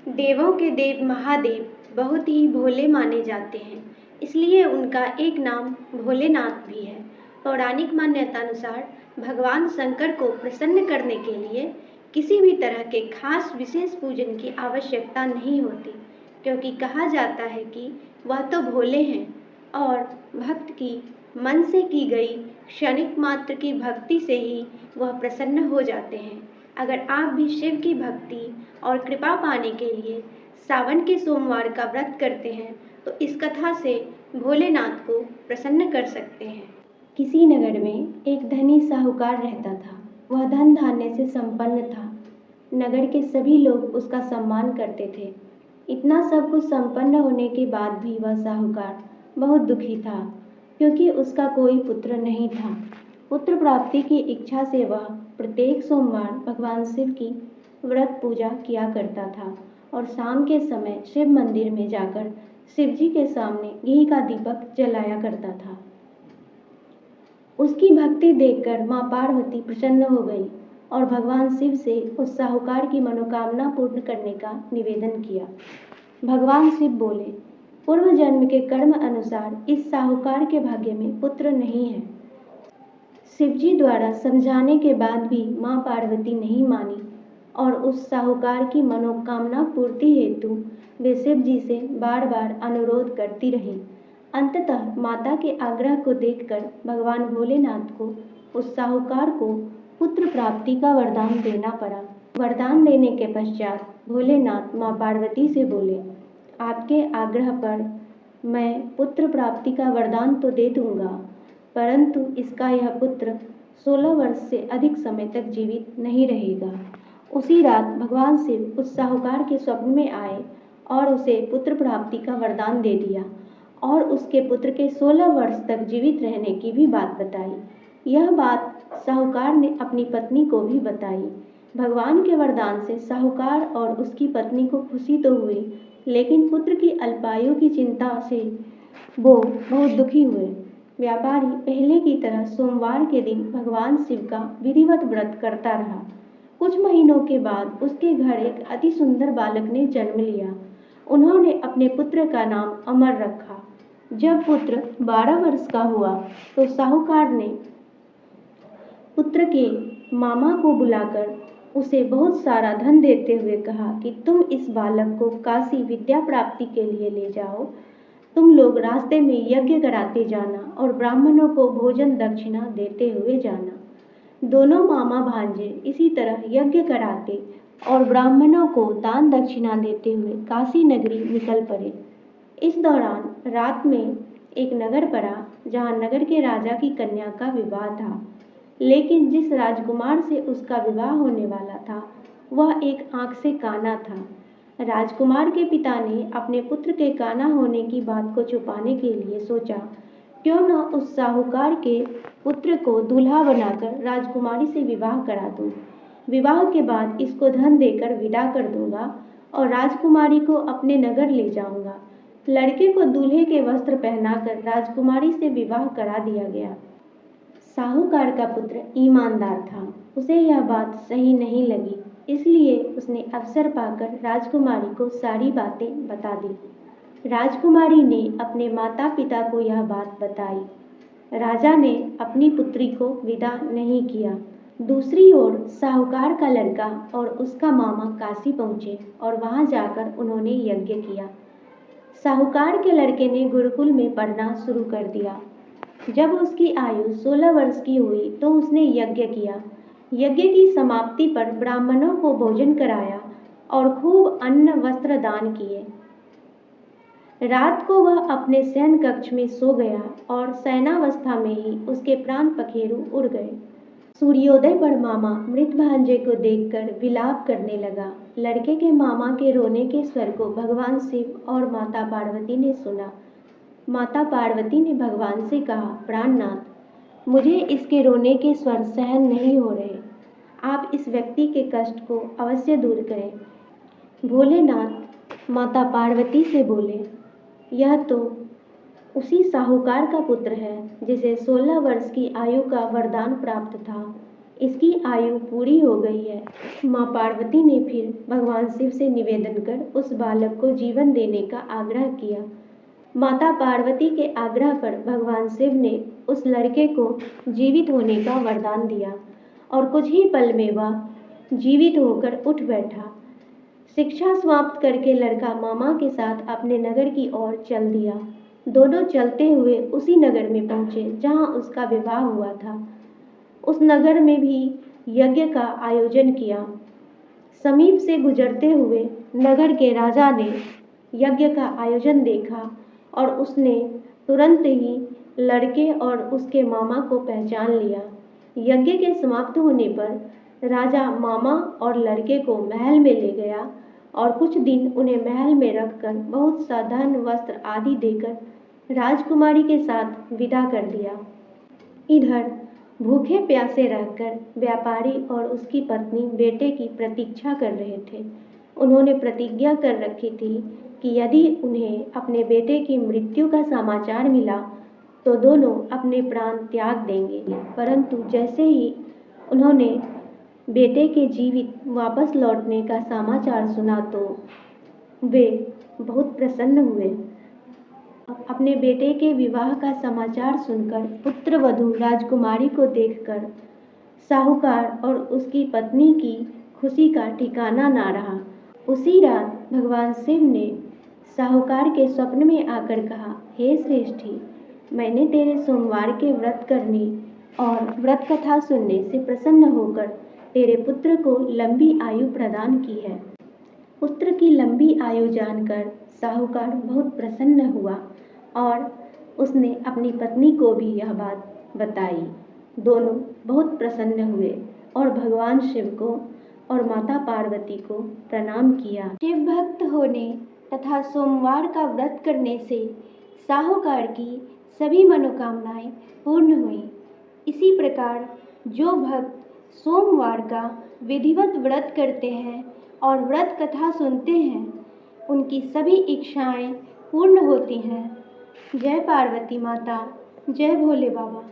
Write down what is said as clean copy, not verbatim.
देवों के देव महादेव बहुत ही भोले माने जाते हैं, इसलिए उनका एक नाम भोलेनाथ भी है। पौराणिक मान्यतानुसार भगवान शंकर को प्रसन्न करने के लिए किसी भी तरह के खास विशेष पूजन की आवश्यकता नहीं होती, क्योंकि कहा जाता है कि वह तो भोले हैं और भक्त की मन से की गई क्षणिक मात्र की भक्ति से ही वह प्रसन्न हो जाते हैं। अगर आप भी शिव की भक्ति और कृपा पाने के लिए सावन के सोमवार का व्रत करते हैं तो इस कथा से भोलेनाथ को प्रसन्न कर सकते हैं। किसी नगर में एक धनी साहूकार रहता था। वह धन धान्य से संपन्न था। नगर के सभी लोग उसका सम्मान करते थे। इतना सब कुछ संपन्न होने के बाद भी वह साहूकार बहुत दुखी था, क्योंकि उसका कोई पुत्र नहीं था। पुत्र प्राप्ति की इच्छा से वह प्रत्येक सोमवार भगवान शिव की व्रत पूजा किया करता था और शाम के समय शिव मंदिर में जाकर शिव जी के सामने घी का दीपक जलाया करता था। उसकी भक्ति देखकर माँ पार्वती प्रसन्न हो गई और भगवान शिव से उस साहूकार की मनोकामना पूर्ण करने का निवेदन किया। भगवान शिव बोले, पूर्व जन्म के कर्म अनुसार इस साहूकार के भाग्य में पुत्र नहीं है। शिवजी द्वारा समझाने के बाद भी माँ पार्वती नहीं मानी और उस साहूकार की मनोकामना पूर्ति हेतु वे शिव जी से बार बार अनुरोध करती रहीं। अंततः माता के आग्रह को देखकर भगवान भोलेनाथ को उस साहूकार को पुत्र प्राप्ति का वरदान देना पड़ा। वरदान देने के पश्चात भोलेनाथ माँ पार्वती से बोले, आपके आग्रह पर मैं पुत्र प्राप्ति का वरदान तो दे दूंगा, परंतु इसका यह पुत्र 16 वर्ष से अधिक समय तक जीवित नहीं रहेगा। उसी रात भगवान शिव उस साहूकार के स्वप्न में आए और उसे पुत्र प्राप्ति का वरदान दे दिया और उसके पुत्र के 16 वर्ष तक जीवित रहने की भी बात बताई। यह बात साहूकार ने अपनी पत्नी को भी बताई। भगवान के वरदान से साहूकार और उसकी पत्नी को खुशी तो हुई, लेकिन पुत्र की अल्पायु की चिंता से वो बहुत दुखी हुए। व्यापारी पहले की तरह सोमवार के दिन भगवान शिव का विधिवत व्रत करता रहा। कुछ महीनों के बाद उसके घर एक अति सुंदर बालक ने जन्म लिया। उन्होंने अपने पुत्र का नाम अमर रखा। जब पुत्र 12 वर्ष का हुआ तो साहूकार ने पुत्र के मामा को बुलाकर उसे बहुत सारा धन देते हुए कहा कि तुम इस बालक को काशी विद्या प्राप्ति के लिए ले जाओ। तुम लोग रास्ते में यज्ञ कराते जाना और ब्राह्मणों को भोजन दक्षिणा देते हुए जाना। दोनों मामा भांजे इसी तरह यज्ञ कराते और ब्राह्मणों को दान दक्षिणा देते हुए काशी नगरी निकल पड़े। इस दौरान रात में एक नगर पड़ा जहाँ नगर के राजा की कन्या का विवाह था, लेकिन जिस राजकुमार से उसका विवाह होने वाला था वह एक आंख से काना था। राजकुमार के पिता ने अपने पुत्र के काना होने की बात को छुपाने के लिए सोचा, क्यों न उस साहूकार के पुत्र को दूल्हा बनाकर राजकुमारी से विवाह करा दूं। विवाह के बाद इसको धन देकर विदा कर दूंगा और राजकुमारी को अपने नगर ले जाऊंगा। लड़के को दूल्हे के वस्त्र पहनाकर राजकुमारी से विवाह करा दिया गया। साहूकार का पुत्र ईमानदार था। उसे यह बात सही नहीं लगी, इसलिए उसने अवसर पाकर राजकुमारी को सारी बातें बता दी। राजकुमारी ने अपने माता पिता को यह बात बताई। राजा ने अपनी पुत्री को विदा नहीं किया। दूसरी ओर साहूकार का लड़का और उसका मामा काशी पहुँचे और वहाँ जाकर उन्होंने यज्ञ किया। साहूकार के लड़के ने गुरुकुल में पढ़ना शुरू कर दिया। जब उसकी आयु 16 वर्ष की हुई तो उसने यज्ञ किया। यज्ञ की समाप्ति पर ब्राह्मणों को भोजन कराया और खूब अन्न वस्त्र दान किए। रात को वह अपने शयन कक्ष में सो गया और शयनावस्था में ही उसके प्राण पखेरु उड़ गए। सूर्योदय पर मामा मृत भांजे को देखकर विलाप करने लगा। लड़के के मामा के रोने के स्वर को भगवान शिव और माता पार्वती ने सुना। माता पार्वती ने भगवान से कहा, प्राणनाथ, मुझे इसके रोने के स्वर सहन नहीं हो रहे। आप इस व्यक्ति के कष्ट को अवश्य दूर करें। भोलेनाथ माता पार्वती से बोले, यह तो उसी साहूकार का पुत्र है जिसे 16 वर्ष की आयु का वरदान प्राप्त था। इसकी आयु पूरी हो गई है। माँ पार्वती ने फिर भगवान शिव से निवेदन कर उस बालक को जीवन देने का आग्रह किया। माता पार्वती के आग्रह पर भगवान शिव ने उस लड़के को जीवित होने का वरदान दिया और कुछ ही पल में वह जीवित होकर उठ बैठा। शिक्षा समाप्त करके लड़का मामा के साथ अपने नगर की ओर चल दिया। दोनों चलते हुए उसी नगर में पहुंचे जहां उसका विवाह हुआ था। उस नगर में भी यज्ञ का आयोजन किया। समीप से गुजरते हुए नगर के राजा ने यज्ञ का आयोजन देखा और उसने तुरंत ही लड़के और उसके मामा को पहचान लिया। यज्ञ के समाप्त होने पर राजा मामा और लड़के को महल में ले गया और कुछ दिन उन्हें महल में रखकर बहुत सा धन वस्त्र आदि देकर राजकुमारी के साथ विदा कर दिया। इधर भूखे प्यासे रहकर व्यापारी और उसकी पत्नी बेटे की प्रतीक्षा कर रहे थे। उन्होंने प्रतिज्ञा कर रखी थी कि यदि उन्हें अपने बेटे की मृत्यु का समाचार मिला तो दोनों अपने प्राण त्याग देंगे। परंतु जैसे ही उन्होंने बेटे के जीवित वापस लौटने का समाचार सुना तो वे बहुत प्रसन्न हुए। अपने बेटे के विवाह का समाचार सुनकर पुत्रवधू राजकुमारी को देखकर साहूकार और उसकी पत्नी की खुशी का ठिकाना ना रहा। उसी रात भगवान शिव ने साहूकार के स्वप्न में आकर कहा, हे श्रेष्ठी, मैंने तेरे सोमवार के व्रत करने और व्रत कथा सुनने से प्रसन्न होकर तेरे पुत्र को लंबी आयु प्रदान की है। पुत्र की लंबी आयु जानकर साहूकार बहुत प्रसन्न हुआ और उसने अपनी पत्नी को भी यह बात बताई। दोनों बहुत प्रसन्न हुए और भगवान शिव को और माता पार्वती को प्रणाम किया। शिव भक्त होने तथा सोमवार का व्रत करने से साहूकार की सभी मनोकामनाएं पूर्ण हुई। इसी प्रकार जो भक्त सोमवार का विधिवत व्रत करते हैं और व्रत कथा सुनते हैं, उनकी सभी इच्छाएं पूर्ण होती हैं। जय पार्वती माता, जय भोले बाबा।